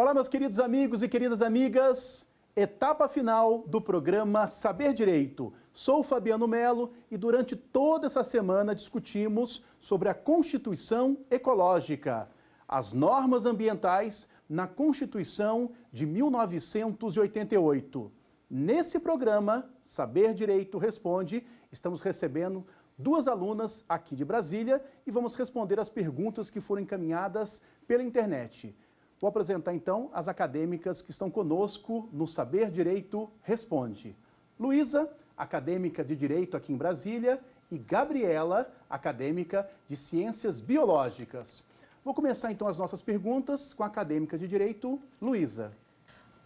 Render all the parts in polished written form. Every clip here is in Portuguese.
Olá, meus queridos amigos e queridas amigas. Etapa final do programa Saber Direito. Sou Fabiano Melo e durante toda essa semana discutimos sobre a Constituição Ecológica, as normas ambientais na Constituição de 1988. Nesse programa, Saber Direito Responde, estamos recebendo duas alunas aqui de Brasília e vamos responder as perguntas que foram encaminhadas pela internet. Vou apresentar, então, as acadêmicas que estão conosco no Saber Direito Responde. Luísa, acadêmica de Direito aqui em Brasília, e Gabriela, acadêmica de Ciências Biológicas. Vou começar, então, as nossas perguntas com a acadêmica de Direito, Luísa.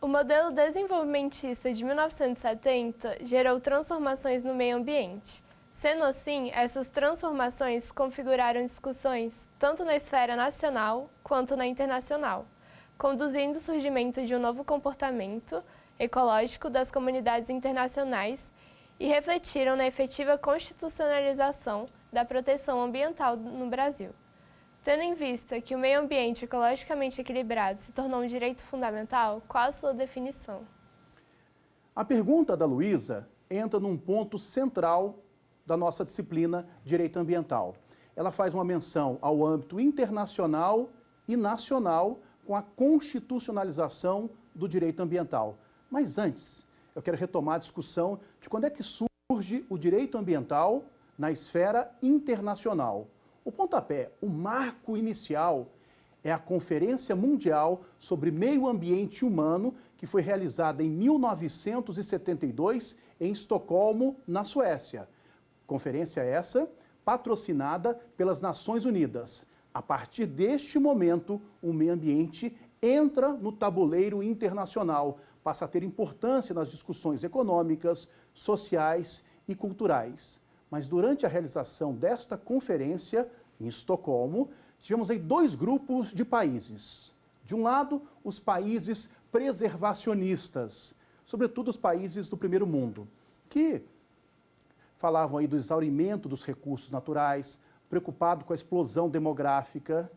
O modelo desenvolvimentista de 1970 gerou transformações no meio ambiente. Sendo assim, essas transformações configuraram discussões tanto na esfera nacional quanto na internacional, conduzindo o surgimento de um novo comportamento ecológico das comunidades internacionais e refletiram na efetiva constitucionalização da proteção ambiental no Brasil. Tendo em vista que o meio ambiente ecologicamente equilibrado se tornou um direito fundamental, qual a sua definição? A pergunta da Luísa entra num ponto central da nossa disciplina Direito Ambiental. Ela faz uma menção ao âmbito internacional e nacional com a constitucionalização do direito ambiental. Mas antes, eu quero retomar a discussão de quando é que surge o direito ambiental na esfera internacional. O pontapé, o marco inicial, é a Conferência Mundial sobre Meio Ambiente Humano, que foi realizada em 1972 em Estocolmo, na Suécia. Conferência essa patrocinada pelas Nações Unidas. A partir deste momento, o meio ambiente entra no tabuleiro internacional, passa a ter importância nas discussões econômicas, sociais e culturais. Mas durante a realização desta conferência, em Estocolmo, tivemos aí dois grupos de países. De um lado, os países preservacionistas, sobretudo os países do primeiro mundo, que falavam aí do exaurimento dos recursos naturais, preocupado com a explosão demográfica.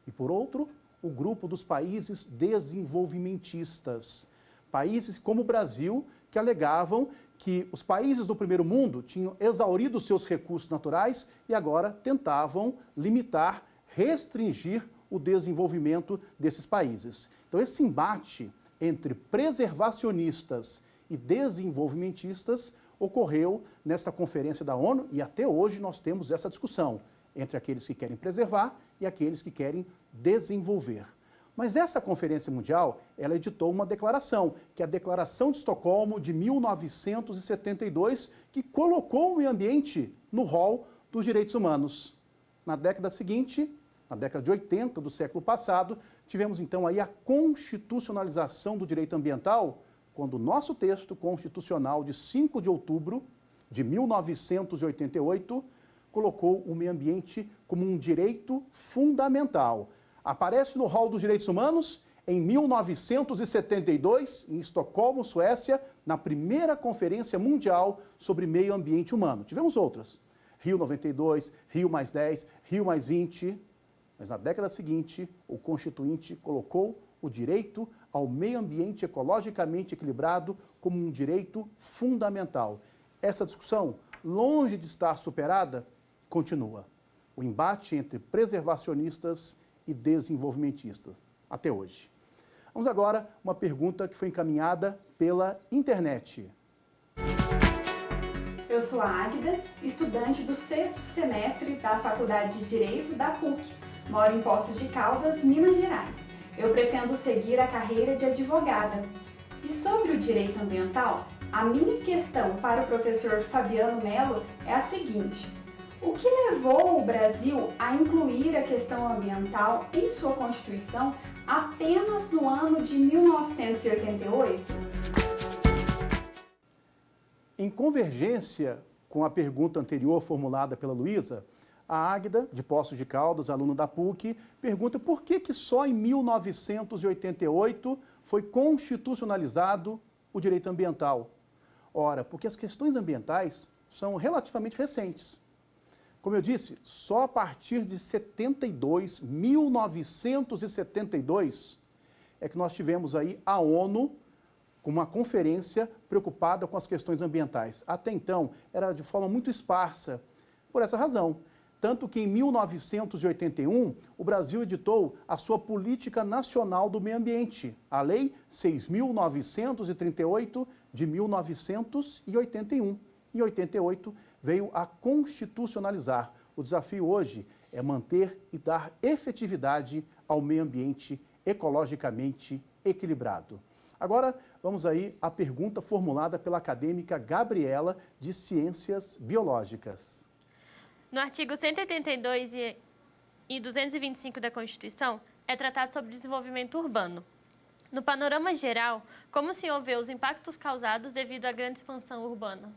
E, por outro, o grupo dos países desenvolvimentistas. Países como o Brasil, que alegavam que os países do primeiro mundo tinham exaurido seus recursos naturais e agora tentavam limitar, restringir o desenvolvimento desses países. Então, esse embate entre preservacionistas e desenvolvimentistas ocorreu nesta conferência da ONU e até hoje nós temos essa discussão entre aqueles que querem preservar e aqueles que querem desenvolver. Mas essa conferência mundial, ela editou uma declaração, que é a Declaração de Estocolmo de 1972, que colocou o meio ambiente no rol dos direitos humanos. Na década seguinte, na década de 80 do século passado, tivemos então aí a constitucionalização do direito ambiental, quando o nosso texto constitucional de 5 de outubro de 1988 colocou o meio ambiente como um direito fundamental. Aparece no rol dos direitos humanos em 1972, em Estocolmo, Suécia, na primeira Conferência Mundial sobre Meio Ambiente Humano. Tivemos outras, Rio 92, Rio +10, Rio +20, mas na década seguinte, o Constituinte colocou o direito ao meio ambiente ecologicamente equilibrado como um direito fundamental. Essa discussão, longe de estar superada, continua. O embate entre preservacionistas e desenvolvimentistas, até hoje. Vamos agora a uma pergunta que foi encaminhada pela internet. Eu sou a Águida, estudante do 6º semestre da Faculdade de Direito da PUC. Moro em Poços de Caldas, Minas Gerais. Eu pretendo seguir a carreira de advogada. E sobre o direito ambiental, a minha questão para o professor Fabiano Melo é a seguinte: o que levou o Brasil a incluir a questão ambiental em sua Constituição apenas no ano de 1988? Em convergência com a pergunta anterior formulada pela Luísa, a Águida, de Poços de Caldas, aluna da PUC, pergunta por que só em 1988 foi constitucionalizado o direito ambiental. Ora, porque as questões ambientais são relativamente recentes. Como eu disse, só a partir de 72, 1972, é que nós tivemos aí a ONU com uma conferência preocupada com as questões ambientais. Até então, era de forma muito esparsa, por essa razão. Tanto que em 1981, o Brasil editou a sua Política Nacional do Meio Ambiente, a Lei 6.938 de 1981. Em 88, veio a constitucionalizar. O desafio hoje é manter e dar efetividade ao meio ambiente ecologicamente equilibrado. Agora, vamos aí à pergunta formulada pela acadêmica Gabriela, de Ciências Biológicas. No artigo 182 e 225 da Constituição, é tratado sobre desenvolvimento urbano. No panorama geral, como o senhor vê os impactos causados devido à grande expansão urbana?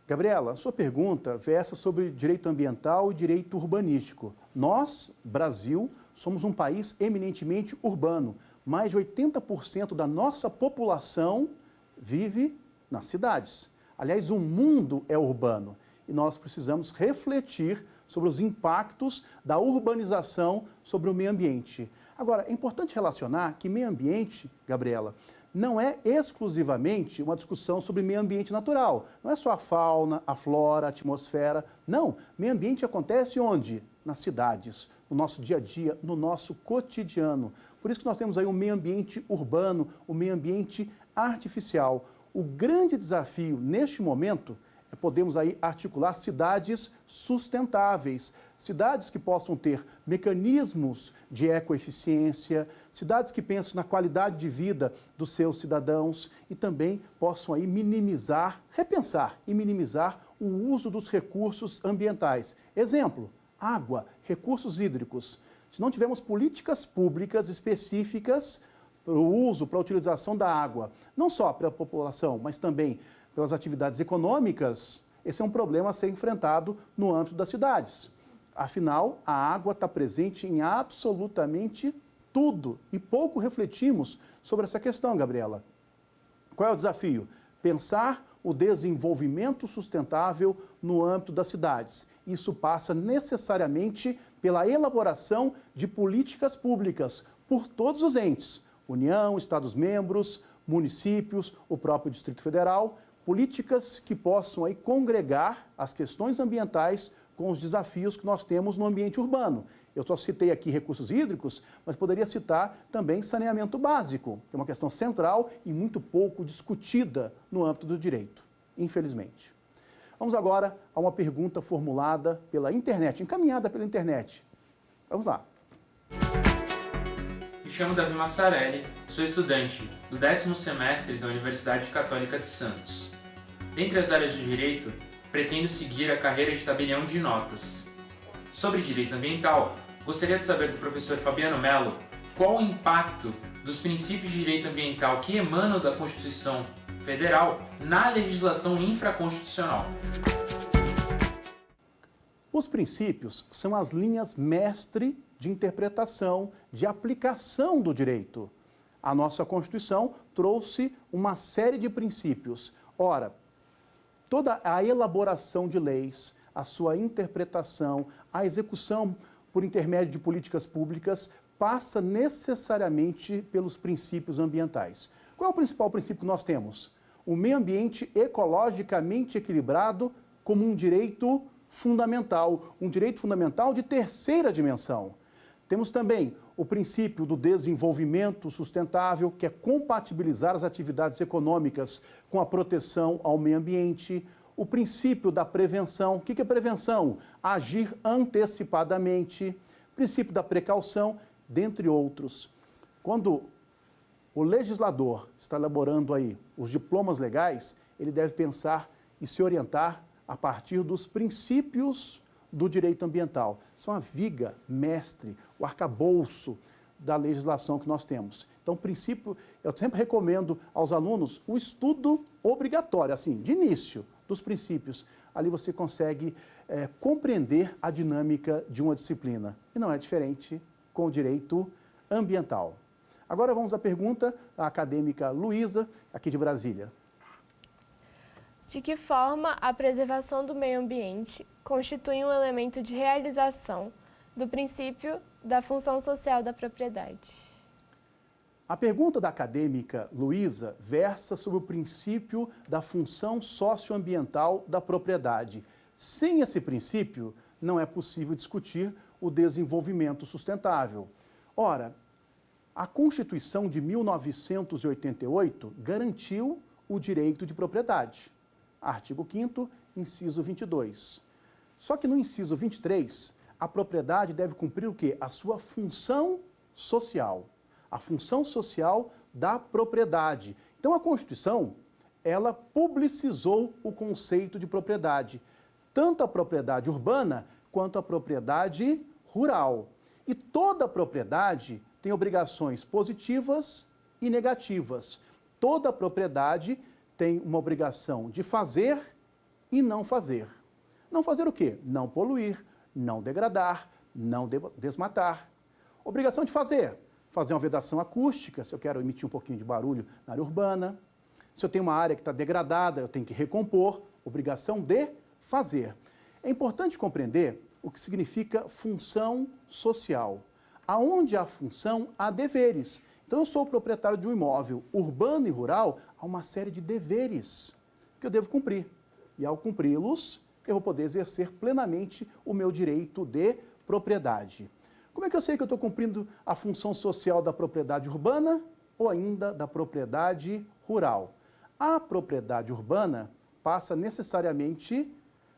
Gabriela, sua pergunta versa sobre direito ambiental e direito urbanístico. Nós, Brasil, somos um país eminentemente urbano. Mais de 80% da nossa população vive nas cidades. Aliás, o mundo é urbano e nós precisamos refletir sobre os impactos da urbanização sobre o meio ambiente. Agora, é importante relacionar que meio ambiente, Gabriela, não é exclusivamente uma discussão sobre meio ambiente natural. Não é só a fauna, a flora, a atmosfera. Não, meio ambiente acontece onde? Nas cidades, no nosso dia a dia, no nosso cotidiano. Por isso que nós temos aí o meio ambiente urbano, o meio ambiente artificial. O grande desafio neste momento é podermos aí articular cidades sustentáveis, cidades que possam ter mecanismos de ecoeficiência, cidades que pensem na qualidade de vida dos seus cidadãos e também possam aí minimizar, repensar e minimizar o uso dos recursos ambientais. Exemplo, água, recursos hídricos. Se não tivermos políticas públicas específicas para o uso, para a utilização da água, não só para a população, mas também pelas atividades econômicas, esse é um problema a ser enfrentado no âmbito das cidades. Afinal, a água está presente em absolutamente tudo e pouco refletimos sobre essa questão, Gabriela. Qual é o desafio? Pensar o desenvolvimento sustentável no âmbito das cidades. Isso passa necessariamente pela elaboração de políticas públicas por todos os entes, União, Estados-membros, municípios, o próprio Distrito Federal, políticas que possam aí congregar as questões ambientais com os desafios que nós temos no ambiente urbano. Eu só citei aqui recursos hídricos, mas poderia citar também saneamento básico, que é uma questão central e muito pouco discutida no âmbito do direito, infelizmente. Vamos agora a uma pergunta formulada pela internet, encaminhada pela internet. Vamos lá. Me chamo Davi Massarelli, sou estudante do 10º semestre da Universidade Católica de Santos. Dentre as áreas de direito, pretendo seguir a carreira de tabelião de notas. Sobre direito ambiental, gostaria de saber do professor Fabiano Mello qual o impacto dos princípios de direito ambiental que emanam da Constituição Federal na legislação infraconstitucional. Os princípios são as linhas mestre de interpretação, de aplicação do direito. A nossa Constituição trouxe uma série de princípios. Ora, toda a elaboração de leis, a sua interpretação, a execução por intermédio de políticas públicas passa necessariamente pelos princípios ambientais. Qual é o principal princípio que nós temos? O meio ambiente ecologicamente equilibrado como um direito fundamental de terceira dimensão. Temos também o princípio do desenvolvimento sustentável, que é compatibilizar as atividades econômicas com a proteção ao meio ambiente. O princípio da prevenção. O que é prevenção? Agir antecipadamente. O princípio da precaução, dentre outros. Quando o legislador está elaborando aí os diplomas legais, ele deve pensar e se orientar a partir dos princípios do direito ambiental. São a viga mestre, o arcabouço da legislação que nós temos. Então, o princípio, eu sempre recomendo aos alunos o estudo obrigatório, assim, de início, dos princípios. Ali você consegue compreender a dinâmica de uma disciplina. E não é diferente com o direito ambiental. Agora vamos à pergunta da acadêmica Luísa, aqui de Brasília. De que forma a preservação do meio ambiente constitui um elemento de realização do princípio da função social da propriedade? A pergunta da acadêmica Luísa versa sobre o princípio da função socioambiental da propriedade. Sem esse princípio, não é possível discutir o desenvolvimento sustentável. Ora, a Constituição de 1988 garantiu o direito de propriedade. Artigo 5º, inciso 22. Só que no inciso 23, a propriedade deve cumprir o quê? A sua função social. A função social da propriedade. Então, a Constituição, ela publicizou o conceito de propriedade, tanto a propriedade urbana quanto a propriedade rural. E toda propriedade tem obrigações positivas e negativas. Toda propriedade tem uma obrigação de fazer e não fazer. Não fazer o quê? Não poluir, não degradar, não desmatar. Obrigação de fazer uma vedação acústica, se eu quero emitir um pouquinho de barulho na área urbana. Se eu tenho uma área que está degradada, eu tenho que recompor. Obrigação de fazer. É importante compreender o que significa função social. Aonde há função, há deveres. Então, eu sou o proprietário de um imóvel urbano e rural, há uma série de deveres que eu devo cumprir. E ao cumpri-los, eu vou poder exercer plenamente o meu direito de propriedade. Como é que eu sei que eu estou cumprindo a função social da propriedade urbana ou ainda da propriedade rural? A propriedade urbana passa necessariamente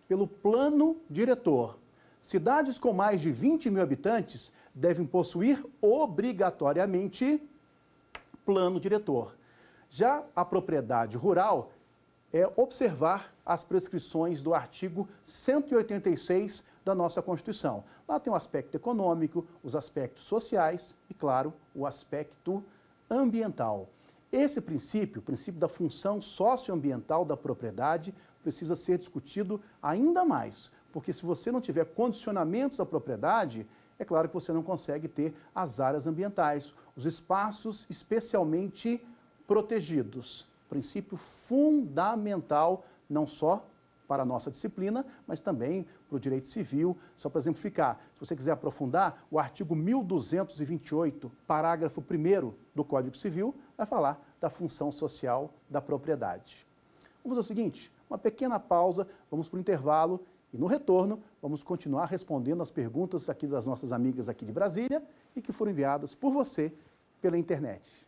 pelo plano diretor. Cidades com mais de 20 mil habitantes devem possuir obrigatoriamente plano diretor. Já a propriedade rural é observar as prescrições do artigo 186 da nossa Constituição. Lá tem o aspecto econômico, os aspectos sociais e, claro, o aspecto ambiental. Esse princípio, o princípio da função socioambiental da propriedade, precisa ser discutido ainda mais, porque se você não tiver condicionamentos à propriedade, é claro que você não consegue ter as áreas ambientais, os espaços especialmente protegidos. Princípio fundamental, não só para a nossa disciplina, mas também para o direito civil. Só para exemplificar, se você quiser aprofundar, o artigo 1228, parágrafo 1º do Código Civil, vai falar da função social da propriedade. Vamos fazer o seguinte, uma pequena pausa, vamos para o intervalo e no retorno vamos continuar respondendo as perguntas aqui das nossas amigas aqui de Brasília e que foram enviadas por você pela internet.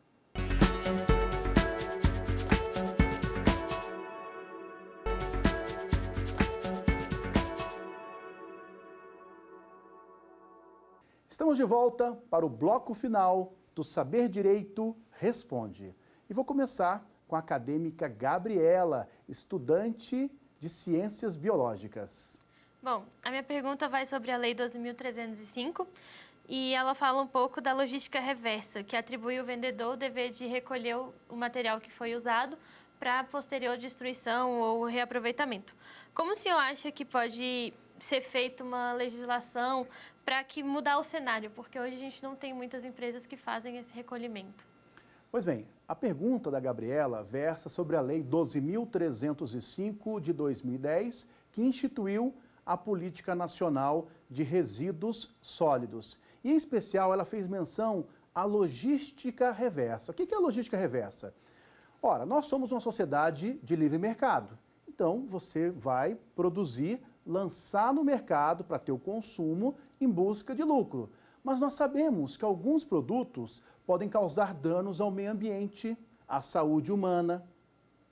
Estamos de volta para o bloco final do Saber Direito Responde. E vou começar com a acadêmica Gabriela, estudante de Ciências Biológicas. Bom, a minha pergunta vai sobre a Lei 12.305 e ela fala um pouco da logística reversa, que atribui ao vendedor o dever de recolher o material que foi usado para posterior destruição ou reaproveitamento. Como o senhor acha que pode ser feita uma legislação para que mudar o cenário? Porque hoje a gente não tem muitas empresas que fazem esse recolhimento. Pois bem, a pergunta da Gabriela versa sobre a Lei 12.305 de 2010, que instituiu a Política Nacional de Resíduos Sólidos. E, em especial, ela fez menção à logística reversa. O que é a logística reversa? Ora, nós somos uma sociedade de livre mercado. Então, você vai produzir, lançar no mercado para ter o consumo em busca de lucro. Mas nós sabemos que alguns produtos podem causar danos ao meio ambiente, à saúde humana,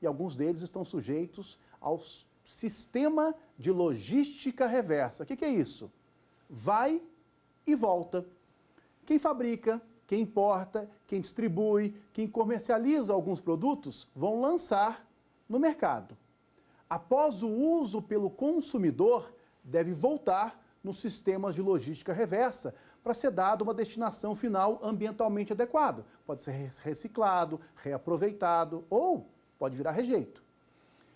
e alguns deles estão sujeitos ao sistema de logística reversa. O que é isso? Vai e volta. Quem fabrica, quem importa, quem distribui, quem comercializa alguns produtos vão lançar no mercado. Após o uso pelo consumidor, deve voltar nos sistemas de logística reversa para ser dado uma destinação final ambientalmente adequada. Pode ser reciclado, reaproveitado ou pode virar rejeito.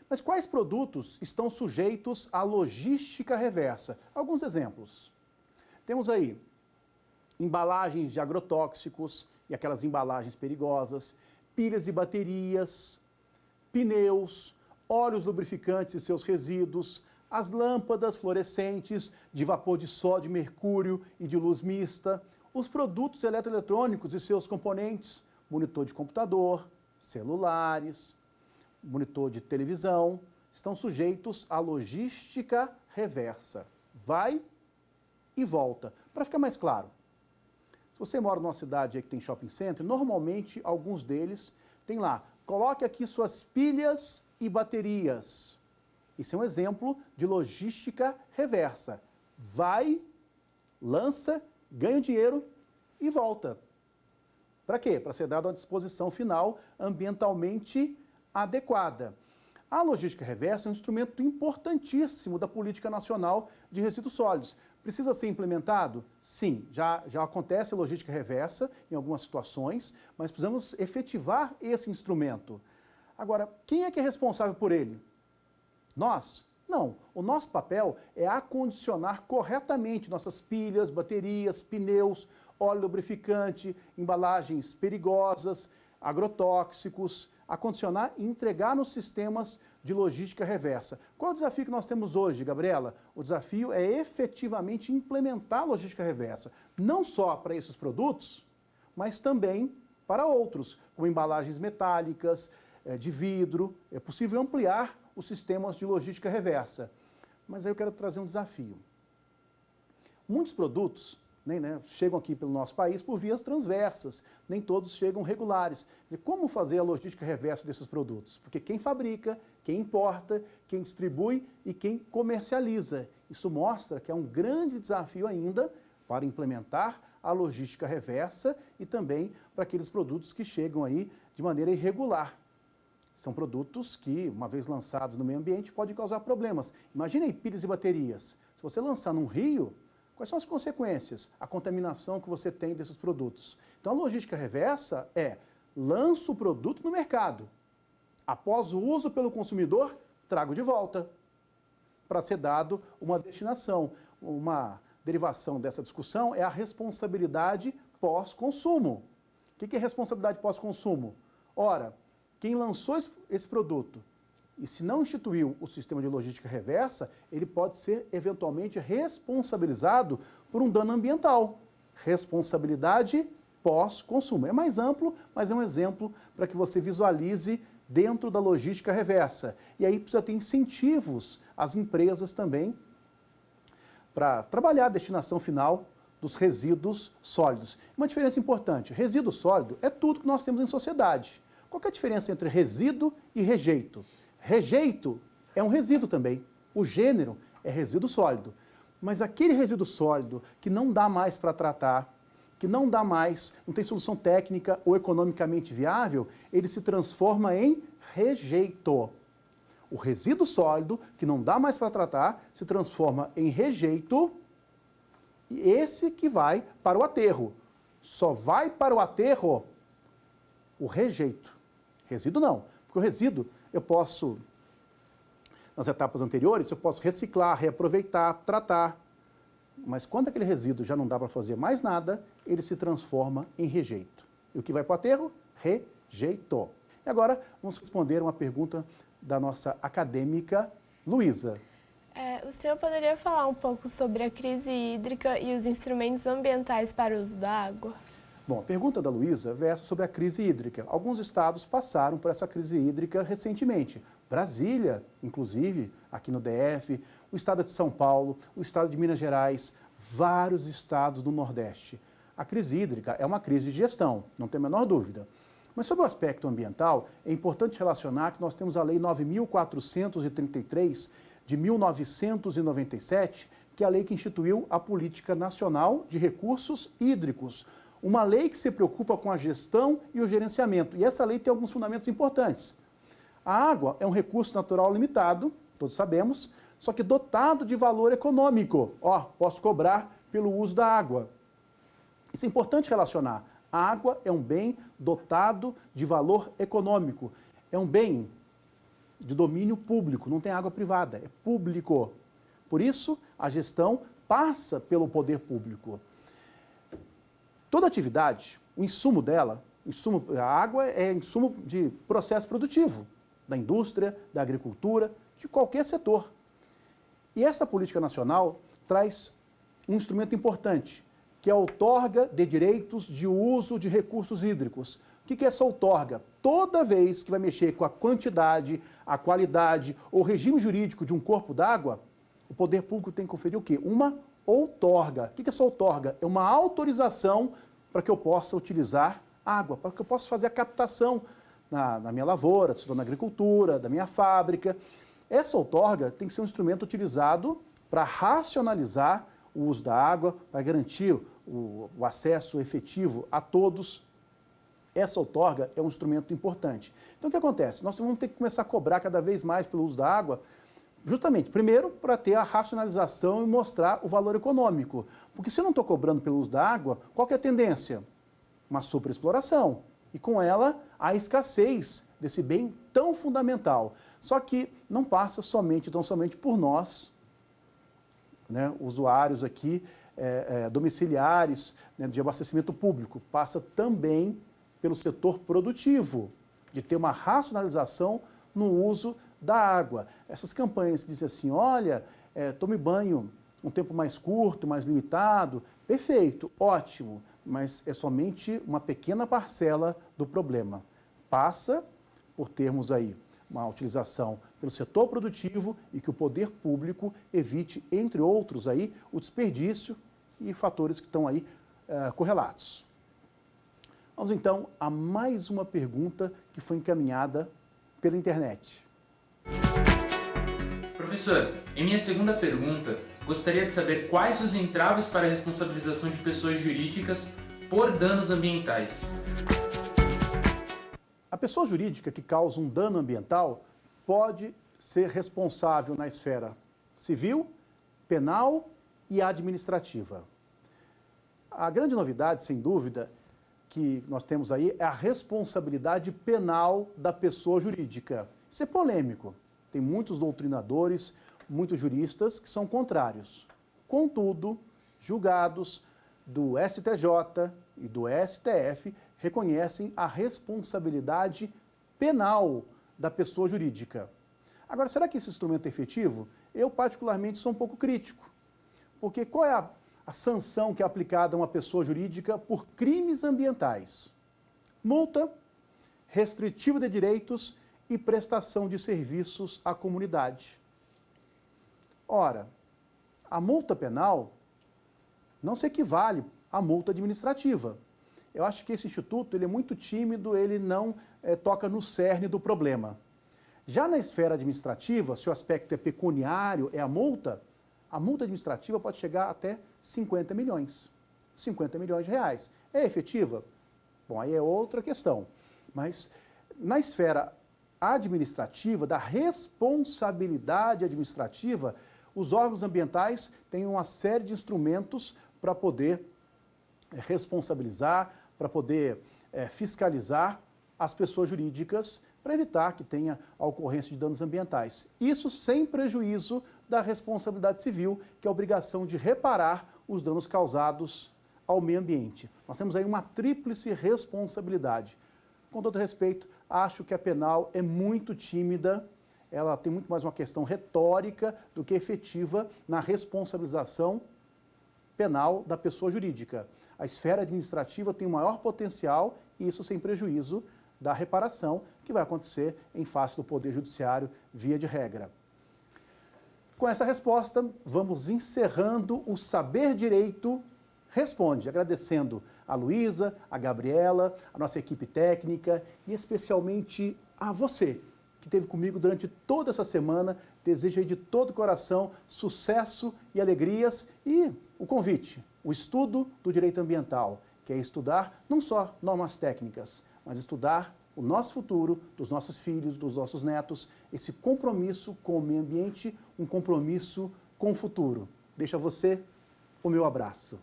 Mas quais produtos estão sujeitos à logística reversa? Alguns exemplos. Temos aí embalagens de agrotóxicos e aquelas embalagens perigosas, pilhas e baterias, pneus, óleos lubrificantes e seus resíduos, as lâmpadas fluorescentes de vapor de sódio, mercúrio e de luz mista, os produtos eletroeletrônicos e seus componentes, monitor de computador, celulares, monitor de televisão, estão sujeitos à logística reversa. Vai e volta. Para ficar mais claro, se você mora numa cidade aí que tem shopping center, normalmente alguns deles tem lá, coloque aqui suas pilhas e baterias. Isso é um exemplo de logística reversa. Vai, lança, ganha o dinheiro e volta. Para quê? Para ser dado à disposição final ambientalmente adequada. A logística reversa é um instrumento importantíssimo da Política Nacional de Resíduos Sólidos. Precisa ser implementado? Sim, já acontece a logística reversa em algumas situações, mas precisamos efetivar esse instrumento. Agora, quem é que é responsável por ele? Nós? Não. O nosso papel é acondicionar corretamente nossas pilhas, baterias, pneus, óleo lubrificante, embalagens perigosas, agrotóxicos, acondicionar e entregar nos sistemas de logística reversa. Qual é o desafio que nós temos hoje, Gabriela? O desafio é efetivamente implementar a logística reversa, não só para esses produtos, mas também para outros, como embalagens metálicas, de vidro. É possível ampliar os sistemas de logística reversa. Mas aí eu quero trazer um desafio. Muitos produtos chegam aqui pelo nosso país por vias transversas, nem todos chegam regulares. Como fazer a logística reversa desses produtos? Porque quem fabrica, quem importa, quem distribui e quem comercializa. Isso mostra que é um grande desafio ainda para implementar a logística reversa e também para aqueles produtos que chegam aí de maneira irregular. São produtos que, uma vez lançados no meio ambiente, podem causar problemas. Imagine aí pilhas e baterias. Se você lançar num rio, quais são as consequências? A contaminação que você tem desses produtos. Então, a logística reversa é, lanço o produto no mercado. Após o uso pelo consumidor, trago de volta para ser dado uma destinação. Uma derivação dessa discussão é a responsabilidade pós-consumo. O que é responsabilidade pós-consumo? Ora, quem lançou esse produto e se não instituiu o sistema de logística reversa, ele pode ser eventualmente responsabilizado por um dano ambiental. Responsabilidade pós-consumo. É mais amplo, mas é um exemplo para que você visualize dentro da logística reversa. E aí precisa ter incentivos às empresas também para trabalhar a destinação final dos resíduos sólidos. Uma diferença importante, resíduo sólido é tudo que nós temos em sociedade. Qual que é a diferença entre resíduo e rejeito? Rejeito é um resíduo também. O gênero é resíduo sólido. Mas aquele resíduo sólido que não dá mais para tratar, que não dá mais, não tem solução técnica ou economicamente viável, ele se transforma em rejeito. O resíduo sólido, que não dá mais para tratar, se transforma em rejeito, e esse que vai para o aterro. Só vai para o aterro o rejeito. Resíduo não, porque o resíduo eu posso, nas etapas anteriores, eu posso reciclar, reaproveitar, tratar. Mas quando aquele resíduo já não dá para fazer mais nada, ele se transforma em rejeito. E o que vai para o aterro? Rejeito. E agora vamos responder uma pergunta da nossa acadêmica Luísa. O senhor poderia falar um pouco sobre a crise hídrica e os instrumentos ambientais para o uso da água? Bom, a pergunta da Luísa versa sobre a crise hídrica. Alguns estados passaram por essa crise hídrica recentemente. Brasília, inclusive, aqui no DF, o estado de São Paulo, o estado de Minas Gerais, vários estados do Nordeste. A crise hídrica é uma crise de gestão, não tem a menor dúvida. Mas sobre o aspecto ambiental, é importante relacionar que nós temos a Lei 9.433, de 1997, que é a lei que instituiu a Política Nacional de Recursos Hídricos. Uma lei que se preocupa com a gestão e o gerenciamento. E essa lei tem alguns fundamentos importantes. A água é um recurso natural limitado, todos sabemos, só que dotado de valor econômico. Posso cobrar pelo uso da água. Isso é importante relacionar. A água é um bem dotado de valor econômico. É um bem de domínio público, não tem água privada, é público. Por isso, a gestão passa pelo poder público. Toda atividade, o insumo dela, a água é insumo de processo produtivo, da indústria, da agricultura, de qualquer setor. E essa política nacional traz um instrumento importante, que é a outorga de direitos de uso de recursos hídricos. O que é essa outorga? Toda vez que vai mexer com a quantidade, a qualidade ou regime jurídico de um corpo d'água, o poder público tem que conferir o quê? Uma outorga. O que é essa outorga? É uma autorização para que eu possa utilizar água, para que eu possa fazer a captação na minha lavoura, se estou na agricultura, da minha fábrica. Essa outorga tem que ser um instrumento utilizado para racionalizar o uso da água, para garantir o acesso efetivo a todos. Essa outorga é um instrumento importante. Então, o que acontece? Nós vamos ter que começar a cobrar cada vez mais pelo uso da água, justamente, primeiro, para ter a racionalização e mostrar o valor econômico. Porque se eu não estou cobrando pelo uso da água, qual que é a tendência? Uma superexploração. E com ela, a escassez desse bem tão fundamental. Só que não passa tão somente por nós, né, usuários aqui, domiciliares, né, de abastecimento público. Passa também pelo setor produtivo, de ter uma racionalização no uso da água. Essas campanhas que dizem assim, olha, tome banho um tempo mais curto, mais limitado, perfeito, ótimo, mas é somente uma pequena parcela do problema. Passa por termos aí uma utilização pelo setor produtivo e que o poder público evite, entre outros, aí, o desperdício e fatores que estão aí correlatos. Vamos então a mais uma pergunta que foi encaminhada pela internet. Professor, em minha segunda pergunta, gostaria de saber quais os entraves para a responsabilização de pessoas jurídicas por danos ambientais. A pessoa jurídica que causa um dano ambiental pode ser responsável na esfera civil, penal e administrativa. A grande novidade, sem dúvida, que nós temos aí é a responsabilidade penal da pessoa jurídica. Isso é polêmico. Tem muitos doutrinadores, muitos juristas que são contrários. Contudo, julgados do STJ e do STF reconhecem a responsabilidade penal da pessoa jurídica. Agora, será que esse instrumento é efetivo? Eu, particularmente, sou um pouco crítico. Porque qual é a sanção que é aplicada a uma pessoa jurídica por crimes ambientais? Multa, restritivo de direitos e prestação de serviços à comunidade. Ora, a multa penal não se equivale à multa administrativa. Eu acho que esse instituto ele é muito tímido, ele não toca no cerne do problema. Já na esfera administrativa, se o aspecto é pecuniário, é a multa administrativa pode chegar até 50 milhões. 50 milhões de reais. É efetiva? Bom, aí é outra questão. Mas na esfera administrativa, da responsabilidade administrativa, os órgãos ambientais têm uma série de instrumentos para poder responsabilizar, para poder fiscalizar as pessoas jurídicas, para evitar que tenha a ocorrência de danos ambientais. Isso sem prejuízo da responsabilidade civil, que é a obrigação de reparar os danos causados ao meio ambiente. Nós temos aí uma tríplice responsabilidade. Com todo respeito, acho que a penal é muito tímida, ela tem muito mais uma questão retórica do que efetiva na responsabilização penal da pessoa jurídica. A esfera administrativa tem o maior potencial, e isso sem prejuízo da reparação, que vai acontecer em face do Poder Judiciário, via de regra. Com essa resposta, vamos encerrando o Saber Direito Responde, agradecendo a Luísa, a Gabriela, a nossa equipe técnica e especialmente a você, que esteve comigo durante toda essa semana. Desejo aí de todo o coração sucesso e alegrias e o convite, o estudo do direito ambiental, que é estudar não só normas técnicas, mas estudar o nosso futuro, dos nossos filhos, dos nossos netos, esse compromisso com o meio ambiente, um compromisso com o futuro. Deixo a você o meu abraço.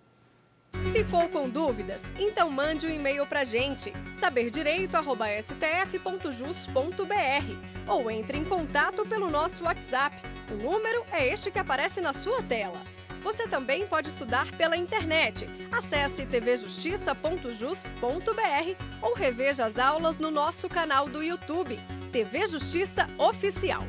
Ficou com dúvidas? Então mande um e-mail pra gente, saberdireito@stf.jus.br, ou entre em contato pelo nosso WhatsApp. O número é este que aparece na sua tela. Você também pode estudar pela internet. Acesse tvjustiça.jus.br ou reveja as aulas no nosso canal do YouTube, TV Justiça Oficial.